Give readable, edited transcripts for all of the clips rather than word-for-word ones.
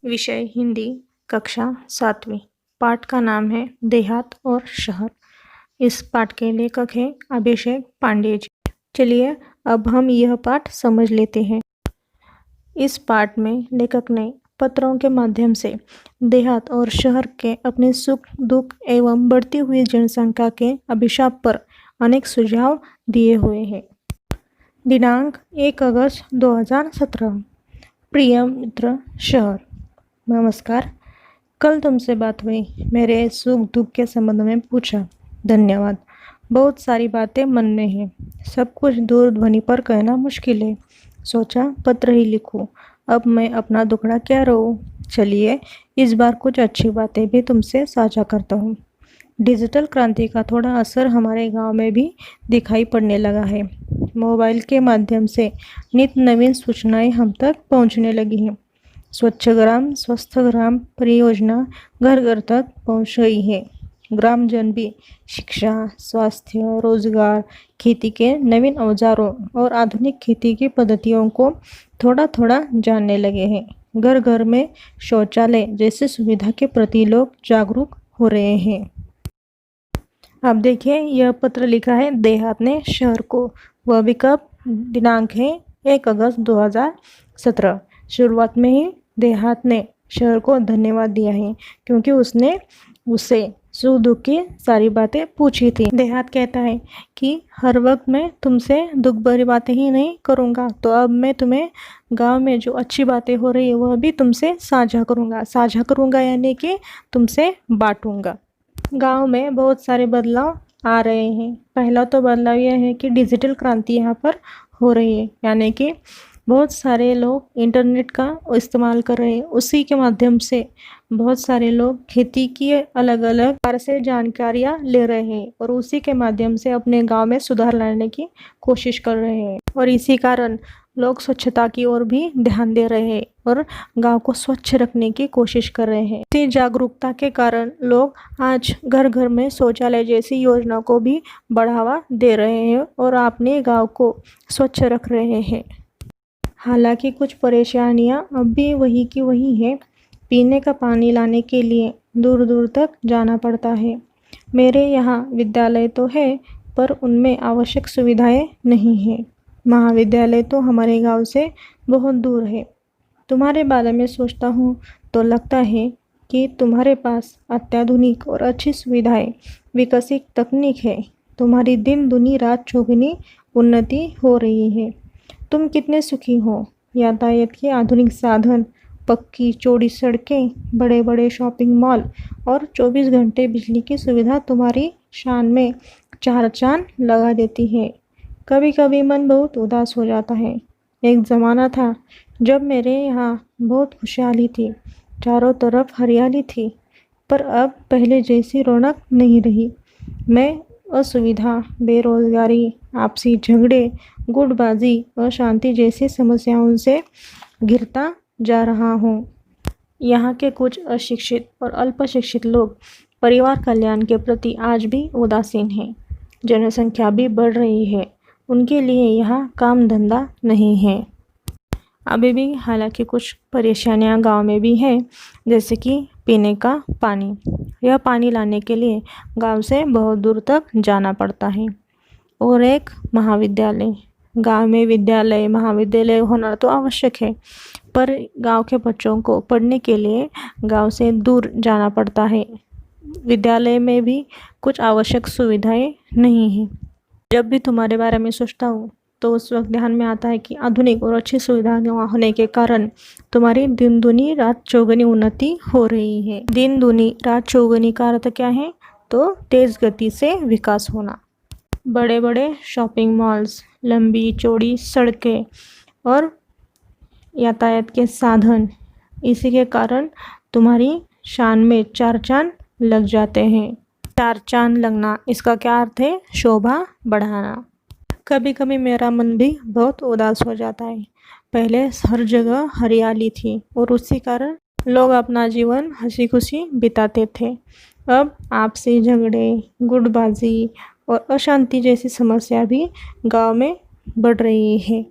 विषय हिंदी, कक्षा 7वीं। पाठ का नाम है देहात और शहर। इस पाठ के लेखक हैं अभिषेक पांडे जी। चलिए अब हम यह पाठ समझ लेते हैं। इस पाठ में लेखक ने पत्रों के माध्यम से देहात और शहर के अपने सुख दुख एवं बढ़ती हुई जनसंख्या के अभिशाप पर अनेक सुझाव दिए हुए हैं। दिनांक 1 अगस्त 2017। प्रिय मित्र शहर, नमस्कार। कल तुमसे बात हुई, मेरे सुख दुख के संबंध में पूछा। धन्यवाद। बहुत सारी बातें मन में हैं, सब कुछ दूरध्वनि पर कहना मुश्किल है। सोचा पत्र ही लिखूं। अब मैं अपना दुखड़ा क्या रहूं। चलिए इस बार कुछ अच्छी बातें भी तुमसे साझा करता हूँ। डिजिटल क्रांति का थोड़ा असर हमारे गांव में भी दिखाई पड़ने लगा है। मोबाइल के माध्यम से नित्य नवीन सूचनाएं हम तक पहुंचने लगी हैं। स्वच्छ ग्राम स्वस्थ ग्राम परियोजना घर घर तक पहुंच गई है। ग्रामजन भी शिक्षा, स्वास्थ्य, रोजगार, खेती के नवीन औजारों और आधुनिक खेती की पद्धतियों को थोड़ा थोड़ा जानने लगे हैं। घर घर में शौचालय जैसी सुविधा के प्रति लोग जागरूक हो रहे हैं। अब देखिए यह पत्र लिखा है देहात ने शहर को, वह भी कब? दिनांक है 1 अगस्त 2017। शुरुआत में ही देहात ने शहर को धन्यवाद दिया है क्योंकि उसने उससे सुख दुख की सारी बातें पूछी थी। देहात कहता है कि हर वक्त मैं तुमसे दुख भरी बातें ही नहीं करूँगा, तो अब मैं तुम्हें गांव में जो अच्छी बातें हो रही है वह भी तुमसे साझा करूँगा यानी कि तुमसे बांटूंगा। गांव में बहुत सारे बदलाव आ रहे हैं। पहला तो बदलाव यह है कि डिजिटल क्रांति यहाँ पर हो रही है, यानी कि बहुत सारे लोग इंटरनेट का इस्तेमाल कर रहे हैं। उसी के माध्यम से बहुत सारे लोग खेती की अलग अलग प्रकार से जानकारियाँ ले रहे हैं और उसी के माध्यम से अपने गांव में सुधार लाने की कोशिश कर रहे हैं। और इसी कारण लोग स्वच्छता की ओर भी ध्यान दे रहे हैं और गांव को स्वच्छ रखने की कोशिश कर रहे हैं। इसी जागरूकता के कारण लोग आज घर घर में शौचालय जैसी योजना को भी बढ़ावा दे रहे हैं और अपने गांव को स्वच्छ रख रहे हैं। हालांकि कुछ परेशानियां अब भी वही की वही है। पीने का पानी लाने के लिए दूर दूर तक जाना पड़ता है। मेरे यहाँ विद्यालय तो है पर उनमें आवश्यक सुविधाएं नहीं हैं। महाविद्यालय तो हमारे गांव से बहुत दूर है। तुम्हारे बारे में सोचता हूँ तो लगता है कि तुम्हारे पास अत्याधुनिक और अच्छी सुविधाएं, विकसित तकनीक है। तुम्हारी दिन दुनी रात चौगुनी उन्नति हो रही है। तुम कितने सुखी हो। यातायात के आधुनिक साधन, पक्की चौड़ी सड़कें, बड़े बड़े शॉपिंग मॉल और 24 घंटे बिजली की सुविधा तुम्हारी शान में चार चांद लगा देती है। कभी कभी मन बहुत उदास हो जाता है। एक ज़माना था जब मेरे यहाँ बहुत खुशहाली थी, चारों तरफ हरियाली थी, पर अब पहले जैसी रौनक नहीं रही। मैं असुविधा, बेरोजगारी, आपसी झगड़े, गुटबाजी, अशांति जैसी समस्याओं से घिरता जा रहा हूँ। यहाँ के कुछ अशिक्षित और अल्पशिक्षित लोग परिवार कल्याण के प्रति आज भी उदासीन हैं। जनसंख्या भी बढ़ रही है, उनके लिए यहाँ काम धंधा नहीं है। अभी भी हालांकि कुछ परेशानियाँ गांव में भी हैं, जैसे कि पीने का पानी। यह पानी लाने के लिए गांव से बहुत दूर तक जाना पड़ता है। और एक महाविद्यालय। गांव में विद्यालय महाविद्यालय होना तो आवश्यक है, पर गांव के बच्चों को पढ़ने के लिए गांव से दूर जाना पड़ता है। विद्यालय में भी कुछ आवश्यक सुविधाएं नहीं हैं। जब भी तुम्हारे बारे में सोचता हूँ तो उस वक्त ध्यान में आता है कि आधुनिक और अच्छी सुविधाएं होने के कारण तुम्हारी दिन दूनी रात चौगुनी उन्नति हो रही है। दिन दूनी रात चौगुनी का अर्थ क्या है? तो तेज गति से विकास होना। बड़े बड़े शॉपिंग मॉल्स, लंबी चौड़ी सड़कें और यातायात के साधन, इसी के कारण तुम्हारी शान में चार चांद लग जाते हैं। चार चांद लगना, इसका क्या अर्थ है? शोभा बढ़ाना। कभी कभी मेरा मन भी बहुत उदास हो जाता है। पहले हर जगह हरियाली थी और उसी कारण लोग अपना जीवन हंसी खुशी बिताते थे। अब आपसी झगड़े, गुटबाजी और अशांति जैसी समस्या भी गांव में बढ़ रही है।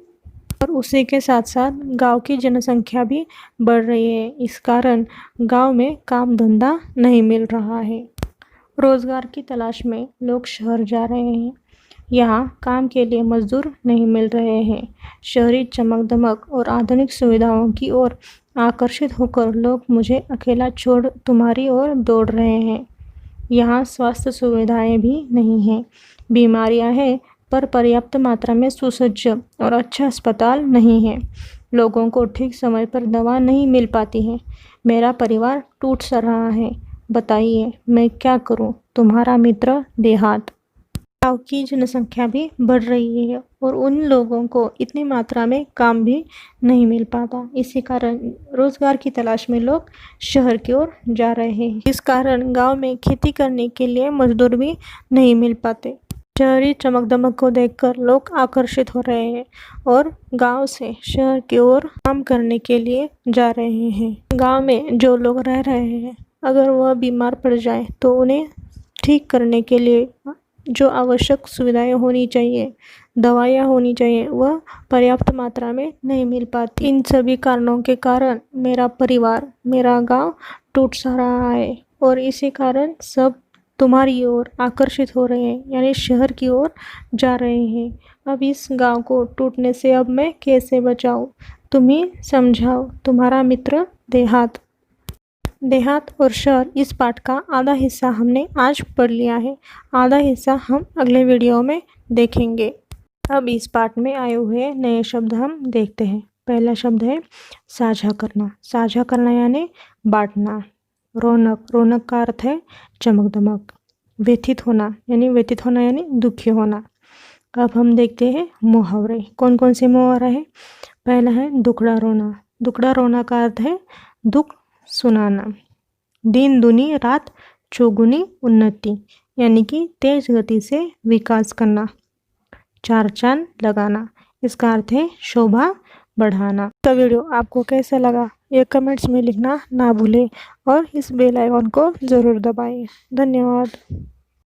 और उसी के साथ साथ गांव की जनसंख्या भी बढ़ रही है। इस कारण गांव में काम धंधा नहीं मिल रहा है। रोजगार की तलाश में लोग शहर जा रहे हैं। यहाँ काम के लिए मजदूर नहीं मिल रहे हैं। शहरी चमक दमक और आधुनिक सुविधाओं की ओर आकर्षित होकर लोग मुझे अकेला छोड़ तुम्हारी ओर दौड़ रहे हैं। यहाँ स्वास्थ्य सुविधाएं भी नहीं हैं। बीमारियां हैं पर पर्याप्त मात्रा में सुसज्ज और अच्छा अस्पताल नहीं है। लोगों को ठीक समय पर दवा नहीं मिल पाती है। मेरा परिवार टूट सा रहा है। बताइए मैं क्या करूं? तुम्हारा मित्र देहात। गाँव की जनसंख्या भी बढ़ रही है और उन लोगों को इतनी मात्रा में काम भी नहीं मिल पाता। इसी कारण रोजगार की तलाश में लोग शहर की ओर जा रहे हैं। इस कारण गांव में खेती करने के लिए मजदूर भी नहीं मिल पाते। शहरी चमक दमक को देखकर लोग आकर्षित हो रहे हैं और गांव से शहर की ओर काम करने के लिए जा रहे हैं। गांव में जो लोग रह रहे हैं, अगर वह बीमार पड़ जाए तो उन्हें ठीक करने के लिए जो आवश्यक सुविधाएं होनी चाहिए, दवाइयाँ होनी चाहिए, वह पर्याप्त मात्रा में नहीं मिल पाती। इन सभी कारणों के कारण मेरा परिवार, मेरा गांव टूट सा रहा है और इसी कारण सब तुम्हारी ओर आकर्षित हो रहे हैं, यानी शहर की ओर जा रहे हैं। अब इस गांव को टूटने से अब मैं कैसे बचाऊं? तुम ही समझाओ। तुम्हारा मित्र देहात। देहात और शहर इस पाठ का आधा हिस्सा हमने आज पढ़ लिया है। आधा हिस्सा हम अगले वीडियो में देखेंगे। अब इस पाठ में आए हुए नए शब्द हम देखते हैं। पहला शब्द है साझा करना। साझा करना यानी बांटना। रौनक। रौनक का अर्थ है चमक दमक। व्यथित होना यानी दुखी होना। अब हम देखते हैं मुहावरे। कौन कौन से मुहावरे हैं? पहला है दुखड़ा रोना। दुखड़ा रोना का अर्थ है दुख सुनाना। दिन दुनी रात चौगुनी उन्नति, यानी कि तेज गति से विकास करना। चार चांद लगाना, इसका अर्थ है शोभा बढ़ाना। तो वीडियो आपको कैसा लगा ये कमेंट्स में लिखना ना भूलें और इस बेल आइकन को ज़रूर दबाएं। धन्यवाद।